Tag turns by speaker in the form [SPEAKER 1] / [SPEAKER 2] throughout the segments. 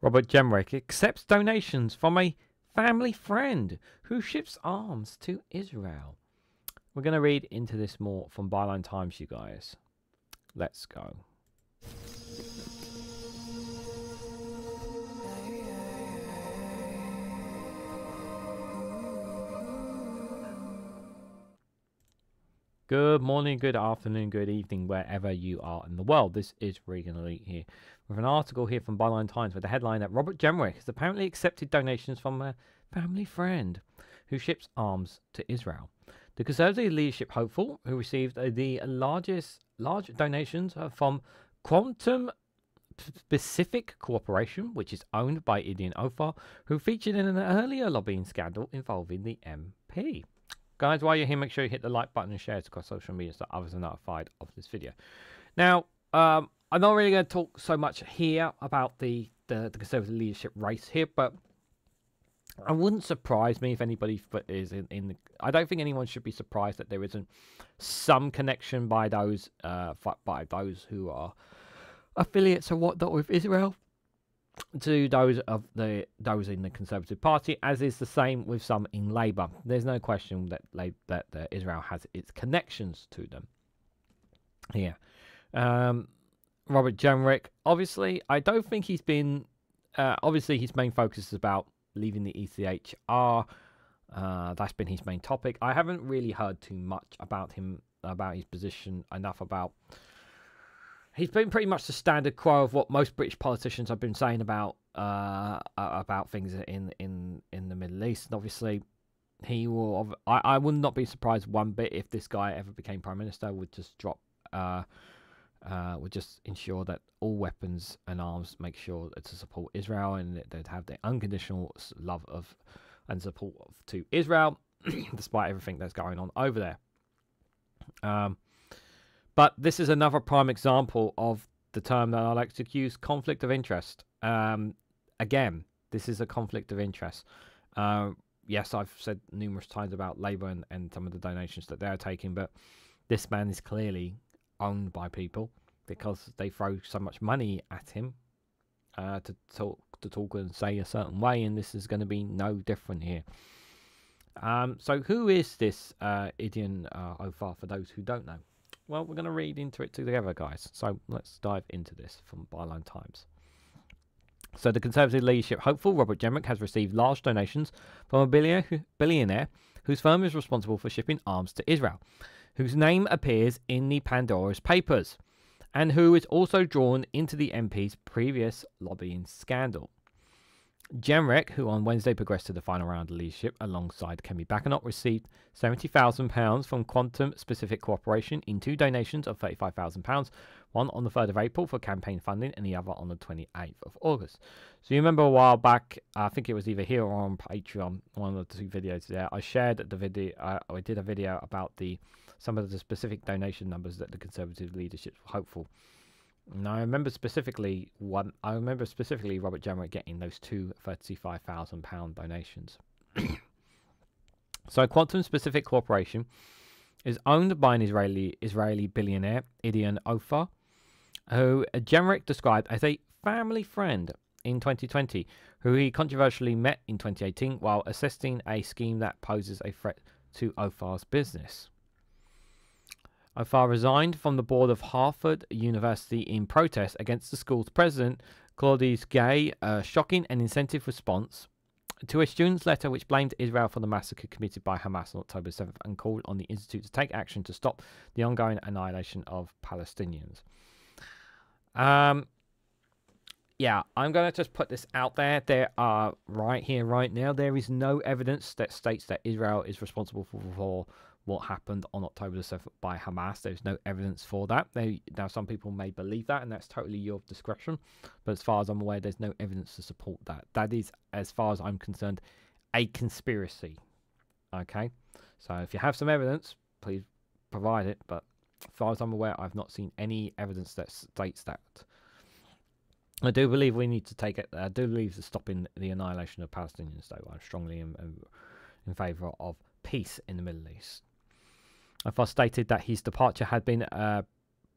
[SPEAKER 1] Robert Jenrick accepts donations from a family friend who ships arms to Israel. We're going to read into this more from Byline Times, you guys. Let's go. Good morning, good afternoon, good evening, wherever you are in the world. This is Reganelite here with an article here from Byline Times with the headline that Robert Jenrick has apparently accepted donations from a family friend who ships arms to Israel. The Conservative leadership hopeful, who received the large donations from Quantum Specific Corporation, which is owned by Idian Ophir, who featured in an earlier lobbying scandal involving the MP. Guys, while you're here, make sure you hit the like button and share it across social media so others are notified of this video. Now, I'm not really going to talk so much here about the Conservative leadership race here, but it wouldn't surprise me if anybody is in the... I don't think anyone should be surprised that there isn't some connection by those who are affiliates or whatnot with Israel to those in the Conservative Party, as is the same with some in Labour. There's no question that Israel has its connections to them. Here, Robert Jenrick, obviously, I don't think he's been. Obviously, his main focus is about leaving the ECHR. That's been his main topic. I haven't really heard too much about him, about his position, enough about. He's been pretty much the standard quo of what most British politicians have been saying about things in the Middle East. And obviously, he will. I would not be surprised one bit if this guy ever became prime minister. Would just drop. Would just ensure that all weapons and arms make sure to support Israel, and they'd have their unconditional love of and support to Israel, despite everything that's going on over there. But this is another prime example of the term that I like to use, conflict of interest. Again, this is a conflict of interest. Yes, I've said numerous times about Labour and some of the donations that they're taking, but this man is clearly owned by people because they throw so much money at him to talk and say a certain way, and this is going to be no different here. So who is this Idian Ophir, for those who don't know? Well, we're going to read into it together, guys. So let's dive into this from Byline Times. So the Conservative leadership hopeful Robert Jenrick has received large donations from a billionaire whose firm is responsible for shipping arms to Israel, whose name appears in the Pandora's Papers, and who is also drawn into the MP's previous lobbying scandal. Jenrick, who on Wednesday progressed to the final round of leadership alongside Kemi Bakanoff, received £70,000 from Quantum Specific Corporation in two donations of £35,000, one on the 3rd of April for campaign funding and the other on the 28th of August. So you remember a while back, I think it was either here or on Patreon, one of the two videos there, I shared the video, I did a video about some of the specific donation numbers that the Conservative leadership were hopeful. And I remember specifically Robert Jenrick getting those two £35,000 donations. So Quantum Specific Corporation is owned by an Israeli billionaire, Idian Ophir, who Jenrick described as a family friend in 2020, who he controversially met in 2018 while assisting a scheme that poses a threat to Ophir's business. Ophir resigned from the board of Harvard University in protest against the school's president, Claudius Gay, a shocking and insensitive response to a student's letter which blamed Israel for the massacre committed by Hamas on October 7th and called on the institute to take action to stop the ongoing annihilation of Palestinians. Yeah, I'm going to just put this out there. There are, right here, right now, there is no evidence that states that Israel is responsible for what happened on October the 7th by Hamas. There's no evidence for that. Now, some people may believe that, and that's totally your discretion. But as far as I'm aware, there's no evidence to support that. That is, as far as I'm concerned, a conspiracy. Okay? So if you have some evidence, please provide it. But as far as I'm aware, I've not seen any evidence that states that. I do believe we need to take it. I do believe that stopping the annihilation of Palestinians, though. I'm strongly in favour of peace in the Middle East. Ophir stated that his departure had been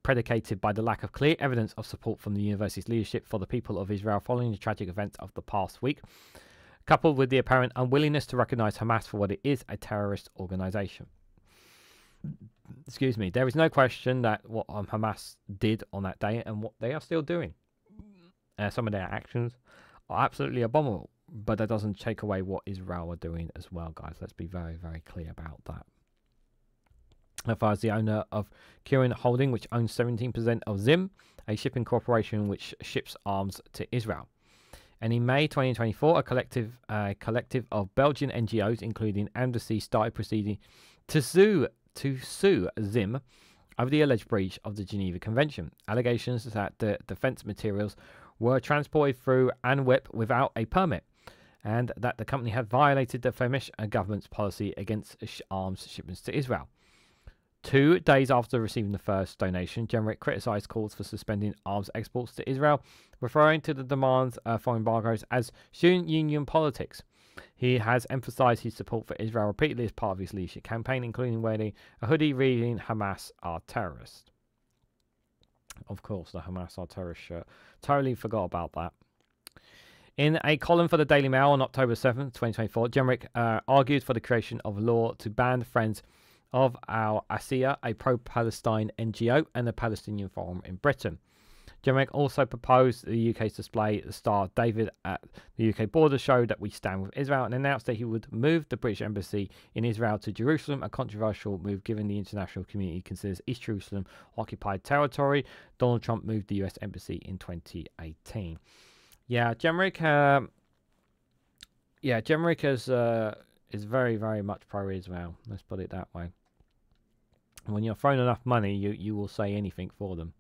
[SPEAKER 1] predicated by the lack of clear evidence of support from the university's leadership for the people of Israel following the tragic events of the past week, coupled with the apparent unwillingness to recognize Hamas for what it is, a terrorist organization. Excuse me. There is no question that what Hamas did on that day and what they are still doing. Some of their actions are absolutely abominable, but that doesn't take away what Israel are doing as well, guys. Let's be very, very clear about that. As far as the owner of Kirin Holding, which owns 17% of Zim, a shipping corporation which ships arms to Israel. And in May 2024, a collective of Belgian NGOs, including Amnesty, started proceeding to sue Zim over the alleged breach of the Geneva Convention. Allegations that the defense materials were transported through Antwerp without a permit, and that the company had violated the Flemish government's policy against arms shipments to Israel. 2 days after receiving the first donation, Jenrick criticised calls for suspending arms exports to Israel, referring to the demands for embargoes as student union politics. He has emphasised his support for Israel repeatedly as part of his leadership campaign, including wearing a hoodie reading "Hamas are terrorists." Of course, the Hamas are terrorist shirt. Totally forgot about that. In a column for the Daily Mail on October 7th, 2024, Jenrick argued for the creation of a law to ban Friends of Al Asiya, a pro-Palestine NGO, and the Palestinian Forum in Britain. Jenrick also proposed the UK's display the Star of David at the UK border showed that we stand with Israel, and announced that he would move the British Embassy in Israel to Jerusalem, a controversial move given the international community considers East Jerusalem occupied territory. Donald Trump moved the US Embassy in 2018. Yeah, Jenrick is very, very much pro-Israel. Let's put it that way. When you're throwing enough money, you will say anything for them.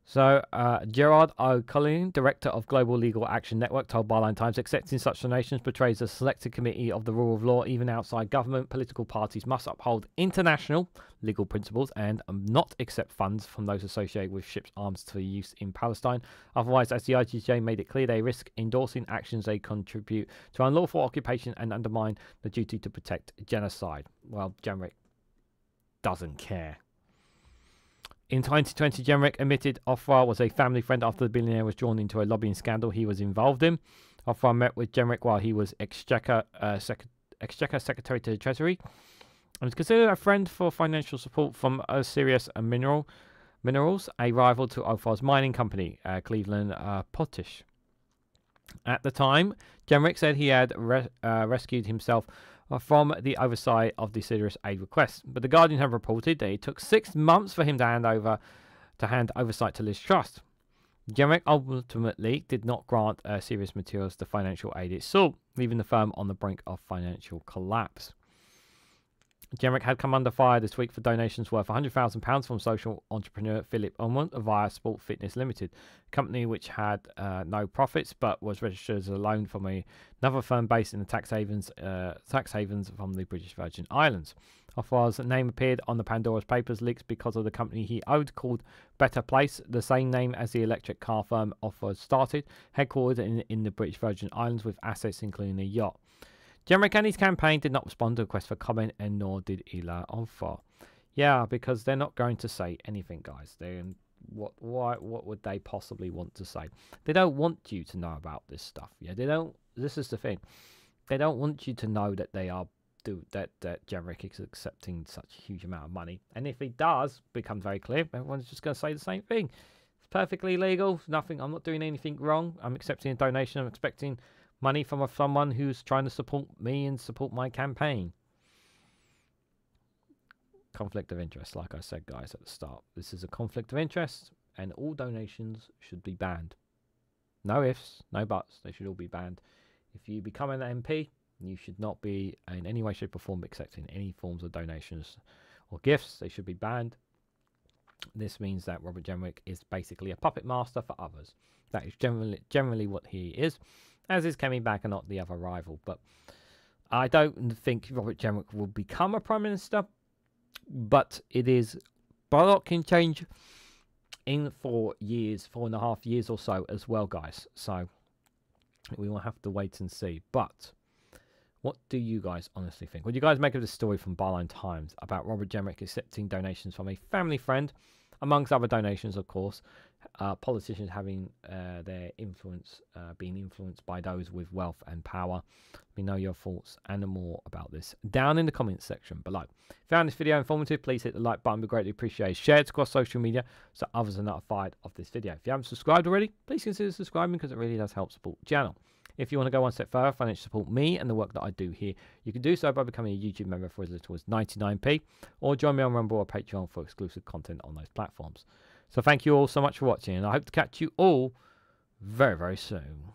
[SPEAKER 1] So, Gerard O'Cullen, director of Global Legal Action Network, told Byline Times, accepting such donations betrays a selected committee of the rule of law. Even outside government, political parties must uphold international legal principles and not accept funds from those associated with ships arms for use in Palestine. Otherwise, as the IGJ made it clear, they risk endorsing actions they contribute to unlawful occupation and undermine the duty to protect genocide. Well, Jenrick doesn't care. In 2020, Jenrick admitted Ofra was a family friend after the billionaire was drawn into a lobbying scandal he was involved in. Ofra met with Jenrick while he was Exchequer Secretary to the Treasury, and is considered a friend for financial support from Sirius Minerals, a rival to Ofra's mining company, Cleveland Potash. At the time, Jenrick said he had rescued himself from the oversight of the Sirius aid request, but the Guardian have reported that it took 6 months for him to hand oversight to Liz Truss. Jenrick ultimately did not grant Sirius Materials the financial aid it sought, leaving the firm on the brink of financial collapse. Jenrick had come under fire this week for donations worth £100,000 from social entrepreneur Philip Ormond via Sport Fitness Limited, a company which had no profits but was registered as a loan from another firm based in the tax havens from the British Virgin Islands. Ofra's name appeared on the Pandora's Papers leaks because of the company he owned called Better Place, the same name as the electric car firm Ofra started, headquartered in the British Virgin Islands with assets including a yacht. Jenrick and his campaign did not respond to a request for comment, and nor did Ila Ofra. Yeah, because they're not going to say anything, guys. What would they possibly want to say? They don't want you to know about this stuff. Yeah, they don't. This is the thing. They don't want you to know that that Jenrick is accepting such a huge amount of money. And if he does become very clear, everyone's just going to say the same thing. It's perfectly legal. Nothing. I'm not doing anything wrong. I'm accepting a donation. I'm expecting money from someone who's trying to support me and support my campaign. Conflict of interest, like I said, guys, at the start. This is a conflict of interest, and all donations should be banned. No ifs, no buts. They should all be banned. If you become an MP, you should not be in any way, shape, or form accepting any forms of donations or gifts. They should be banned. This means that Robert Jenrick is basically a puppet master for others. That is generally what he is, as is Kemi Badenoch, the other rival. But I don't think Robert Jenrick will become a Prime Minister, but it is, but a lot can change in 4.5 years or so as well, guys. So we will have to wait and see. But What do you guys honestly think? What do you guys make of this story from Byline Times about Robert Jenrick accepting donations from a family friend, amongst other donations, of course? Politicians having their influence being influenced by those with wealth and power. Let me know your thoughts and more about this down in the comments section below. If you found this video informative, please hit the like button. Be greatly appreciated. Share it across social media so others are notified of this video. If you haven't subscribed already, please consider subscribing because it really does help support the channel. If you want to go one step further, financially support me and the work that I do here, you can do so by becoming a YouTube member for as little as 99p, or join me on Rumble or Patreon for exclusive content on those platforms. So thank you all so much for watching, and I hope to catch you all very, very soon.